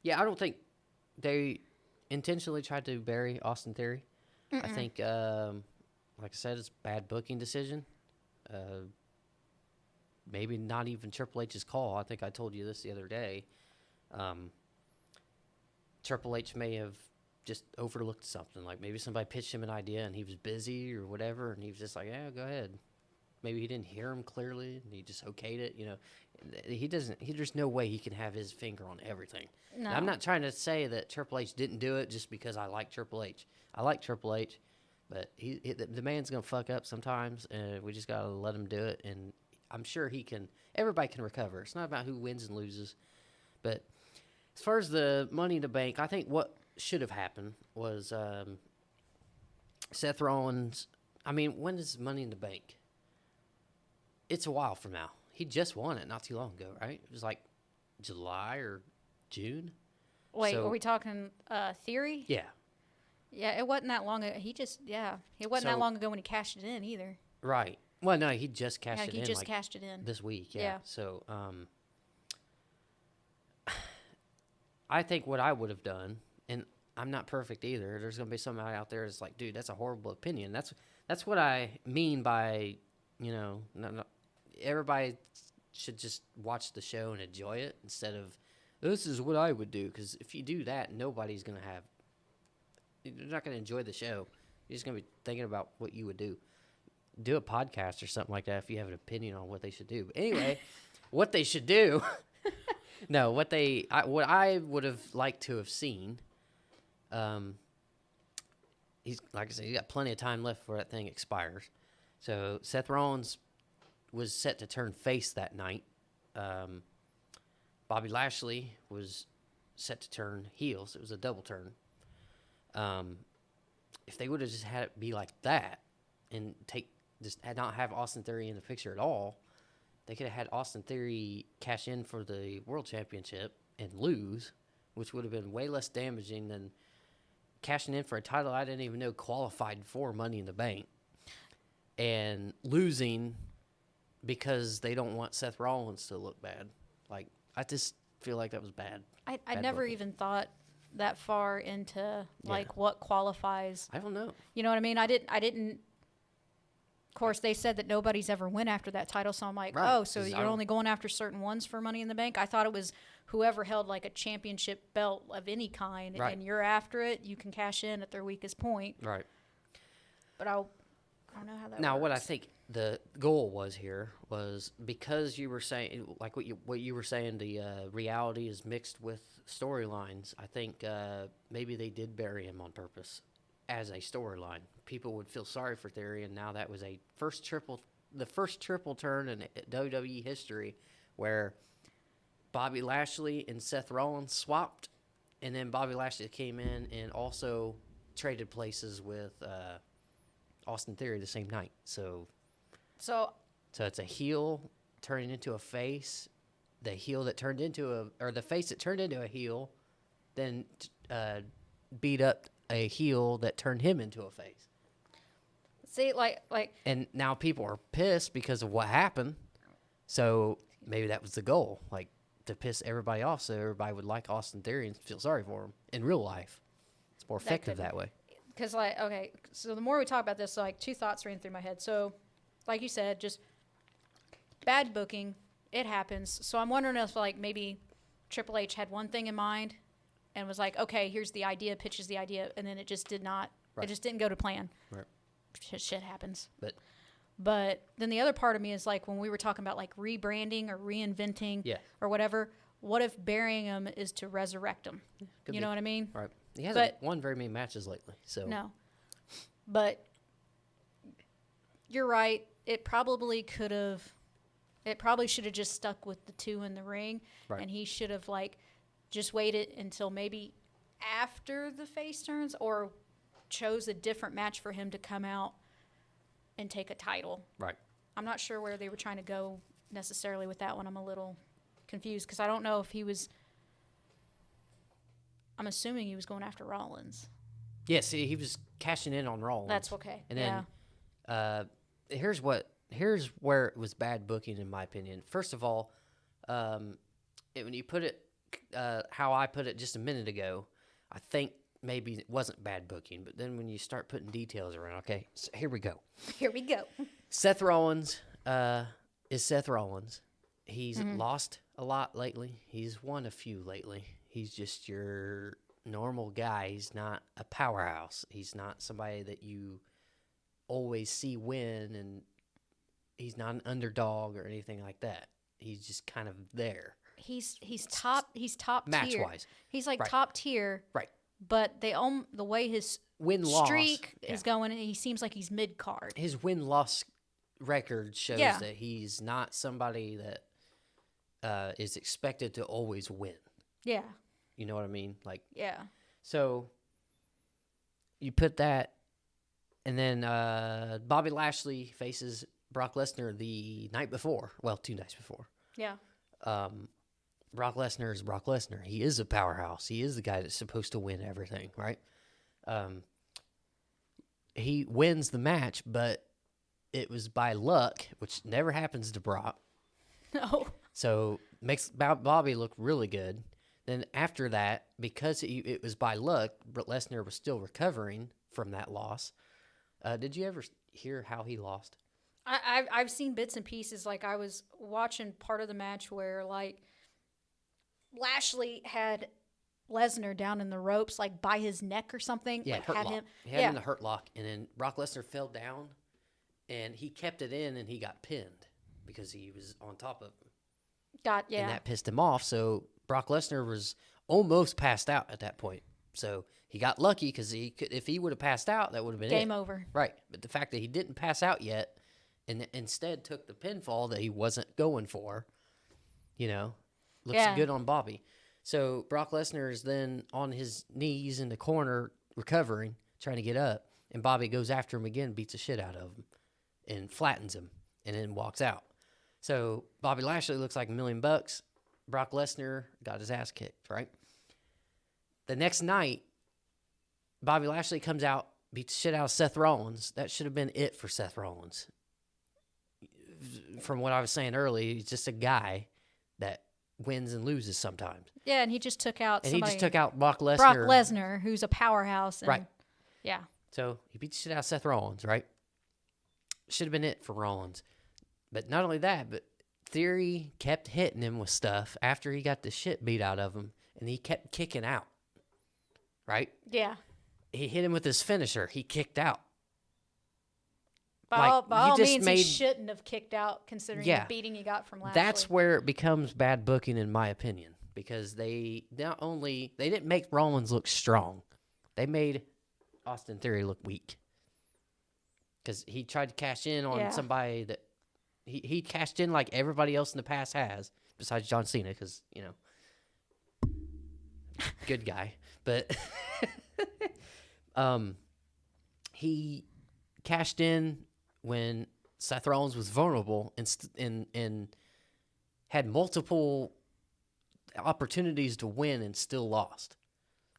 Yeah, I don't think they intentionally tried to bury Austin Theory. I think, like I said, it's a bad booking decision. Uh, maybe not even Triple H's call. I think I told you this the other day. Um, Triple H may have just overlooked something. Like maybe somebody pitched him an idea and he was busy or whatever, and he was just like, "Yeah, go ahead." Maybe he didn't hear him clearly and he just okayed it. He doesn't. There's no way he can have his finger on everything. And I'm No. not trying to say that Triple H didn't do it just because I like Triple H. I like Triple H, but the man's gonna fuck up sometimes, and we just gotta let him do it. And I'm sure he can. Everybody can recover. It's not about who wins and loses, but as far as the Money in the Bank, I think what should have happened was Seth Rollins. I mean, when is Money in the Bank? It's a while from now. He just won it not too long ago, right? It was like July or June. Wait, So are we talking Theory? yeah, Yeah, it wasn't that long ago. It wasn't that so long ago when he cashed it in either. right. Well, no, he just cashed Yeah, it he in just like cashed it in. this week. Yeah. Yeah. So I think what I would have done, and I'm not perfect either. There's gonna be somebody out there that's like, dude, that's a horrible opinion. That's what I mean by, no, everybody should just watch the show and enjoy it instead of this is what I would do. Because if you do that, nobody's gonna have. You're not gonna enjoy the show. You're just gonna be thinking about what you would do. Do a podcast or something like that if you have an opinion on what they should do. But anyway, what they should do. No, what I would have liked to have seen. He's like I said, he got plenty of time left before that thing expires. So Seth Rollins was set to turn face that night. Bobby Lashley was set to turn heels. It was a double turn. If they would have just had it be like that and not have Austin Theory in the picture at all, they could have had Austin Theory cash in for the world championship and lose, which would have been way less damaging than cashing in for a title I didn't even know qualified for Money in the Bank and losing because they don't want Seth Rollins to look bad. Like, I just feel like that was bad. I Bad never booking. even thought that far into like Yeah. what qualifies. I don't know. You know what I mean? I didn't. Of course, they said that nobody's ever went after that title, so I'm like, Right, oh, so 'cause I you're don't- only going after certain ones for Money in the Bank? I thought it was whoever held like a championship belt of any kind, Right. and you're after it, you can cash in at their weakest point. Right. But I don't know how that Now, works. what I think the goal was here was because you were saying, like what you were saying, the reality is mixed with storylines. I think maybe they did bury him on purpose as a storyline. People would feel sorry for Theory, and now that was the first triple turn in WWE history where Bobby Lashley and Seth Rollins swapped, and then Bobby Lashley came in and also traded places with Austin Theory the same night. So So it's a heel turning into a face, the heel that turned into the face that turned into a heel, then beat up a heel that turned him into a face. see, like And now people are pissed because of what happened. So maybe that was the goal, like to piss everybody off, so everybody would like Austin Theory and feel sorry for him in real life. It's more effective could- that way. because okay, so the more we talk about this, so like two thoughts ran through my head. So, like you said, just bad booking, it happens. So I'm wondering if like maybe Triple H had one thing in mind and was like, okay, here's the idea, pitches the idea, and then it just did not. Right. It just didn't go to plan. Right. Shit happens. But But then the other part of me is like when we were talking about like rebranding or reinventing yeah, or whatever. What if burying him is to resurrect him? could You be. know what I mean? Right. He hasn't But- won very many matches lately, so No. But you're right. It probably should have just stuck with the two in the ring. Right. And he should have, like, just waited until maybe after the face turns or chose a different match for him to come out and take a title. right. I'm not sure where they were trying to go necessarily with that one. I'm a little confused because I don't know if he was. I'm assuming he was going after Rollins. Yeah, see, he was cashing in on Rollins. That's okay. And then here's where it was bad booking in my opinion. First of all, when you put it how I put it just a minute ago, I think maybe it wasn't bad booking, but then when you start putting details around, okay, so here we go. Here we go. Seth Rollins is Seth Rollins. He's lost a lot lately. He's won a few lately. He's just your normal guy. He's not a powerhouse. He's not somebody that you always see win, and he's not an underdog or anything like that. He's just kind of there. He's top Match tier. wise. He's like Right. top tier. Right. But the way his Win-loss. streak Yeah. is going, he seems like he's mid card. His win-loss record shows Yeah. that he's not somebody that is expected to always win. Yeah. You know what I mean? Like, Yeah. so you put that, and then Bobby Lashley faces Brock Lesnar the night before. Well, 2 nights before. Yeah. Brock Lesnar is Brock Lesnar. He is a powerhouse. He is the guy that's supposed to win everything, right? He wins the match, but it was by luck, which never happens to Brock. No. So makes Bobby look really good. Then after that, because it was by luck, but Lesnar was still recovering from that loss. Did you ever hear how he lost? I've seen bits and pieces. Like I was watching part of the match where like Lashley had Lesnar down in the ropes, like by his neck or something. Yeah, like, hurt had lock. him. He had him in the hurt lock, and then Brock Lesnar fell down, and he kept it in, and he got pinned because he was on top of him. Yeah. And that pissed him off. So Brock Lesnar was almost passed out at that point. So he got lucky because if he would have passed out, that would have been Game it. over. Right. But the fact that he didn't pass out yet and instead took the pinfall that he wasn't going for, looks Yeah. good on Bobby. So Brock Lesnar is then on his knees in the corner recovering, trying to get up. And Bobby goes after him again, beats the shit out of him and flattens him and then walks out. So Bobby Lashley looks like $1 million. Brock Lesnar got his ass kicked, right? The next night, Bobby Lashley comes out, beats the shit out of Seth Rollins. That should have been it for Seth Rollins. From what I was saying earlier, he's just a guy that wins and loses sometimes. Yeah, and he just took out And somebody. he just took out Brock Lesnar. Brock Lesnar, who's a powerhouse. And, Right. Yeah. So he beat the shit out of Seth Rollins, right? Should have been it for Rollins. But not only that, but Theory kept hitting him with stuff after he got the shit beat out of him, and he kept kicking out, right? Yeah. He hit him with his finisher. He kicked out. By Like, you all just means, made- he shouldn't have kicked out considering Yeah. the beating he got from Lashley. That's where it becomes bad booking, in my opinion, because they didn't make Rollins look strong, they made Austin Theory look weak, because he tried to cash in on Yeah. somebody that he cashed in like everybody else in the past has, besides John Cena, because good guy, but he cashed in when Seth Rollins was vulnerable and had multiple opportunities to win and still lost.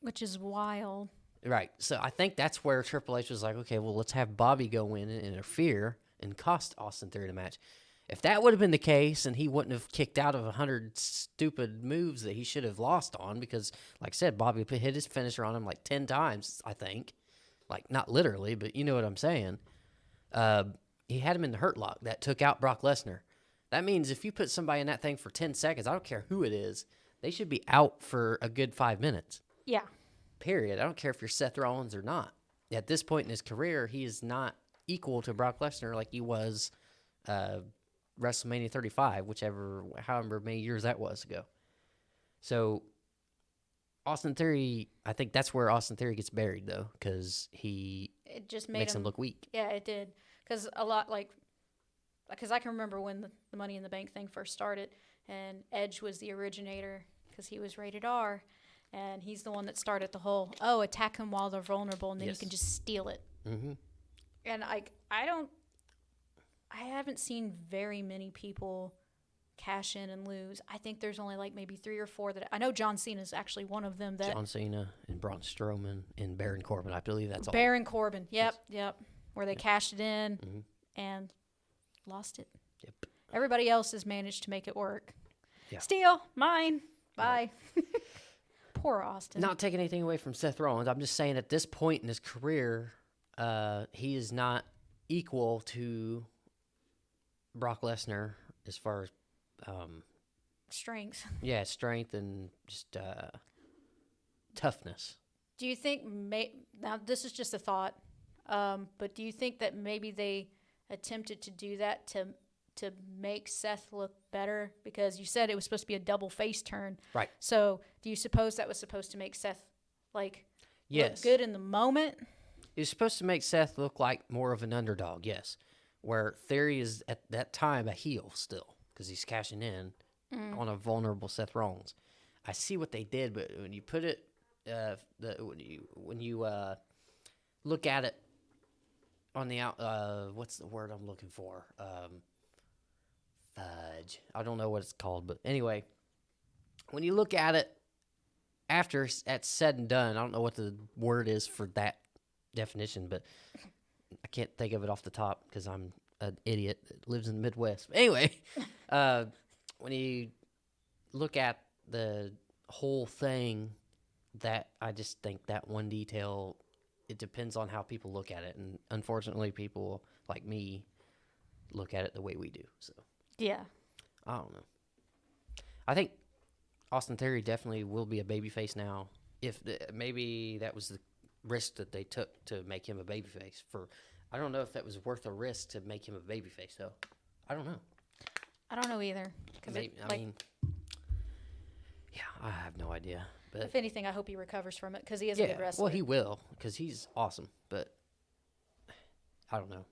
Which is wild. Right. So I think that's where Triple H was like, okay, well, let's have Bobby go in and interfere and cost Austin Theory the match. If that would have been the case and he wouldn't have kicked out of 100 stupid moves that he should have lost on, because, like I said, Bobby hit his finisher on him like 10 times, I think. Like, not literally, but you know what I'm saying. He had him in the hurt lock that took out Brock Lesnar. That means if you put somebody in that thing for 10 seconds, I don't care who it is, they should be out for a good 5 minutes. Yeah. Period. I don't care if you're Seth Rollins or not. At this point in his career, he is not equal to Brock Lesnar like he was WrestleMania 35, however many years that was ago. So Austin Theory, I think that's where Austin Theory gets buried, though, because he It just made makes him look weak. Yeah, it did. Because because I can remember when the Money in the Bank thing first started, and Edge was the originator because he was rated R, and he's the one that started the whole, attack him while they're vulnerable, and then Yes. you can just steal it. Mm-hmm. And I haven't seen very many people cash in and lose. I think there's only like maybe 3 or 4 that I know. John Cena is actually one of them. That John Cena and Braun Strowman and Baron Corbin, I believe that's all. Baron Corbin. Yep. Where they cashed it in Mhm. and lost it. Yep. Everybody else has managed to make it work. Yeah. Steal mine. Bye. Poor Austin. Not taking anything away from Seth Rollins. I'm just saying at this point in his career, he is not equal to Brock Lesnar as far as, Strength. yeah, strength and just toughness. Do you think now this is just a thought, but do you think that maybe they attempted to do that to make Seth look better? Because you said it was supposed to be a double face turn. Right. So do you suppose that was supposed to make Seth like Yes. look good in the moment? It was supposed to make Seth look like more of an underdog, yes. Where Theory is at that time a heel still because he's cashing in on a vulnerable Seth Rollins. I see what they did, but when you put it, when you look at it on the out, what's the word I'm looking for? Fudge. I don't know what it's called, but anyway, when you look at it after it's said and done, I don't know what the word is for that definition, but I can't think of it off the top because I'm an idiot that lives in the Midwest. But anyway, when you look at the whole thing, that I just think that one detail, it depends on how people look at it, and unfortunately, people like me look at it the way we do. So Yeah. I don't know. I think Austin Theory definitely will be a babyface now. If maybe that was the risk that they took to make him a babyface. I don't know if that was worth a risk to make him a babyface though. I don't know. I don't know either. Maybe, yeah, I have no idea. But if anything, I hope he recovers from it because he is a good wrestler. well, he will because he's awesome. But I don't know.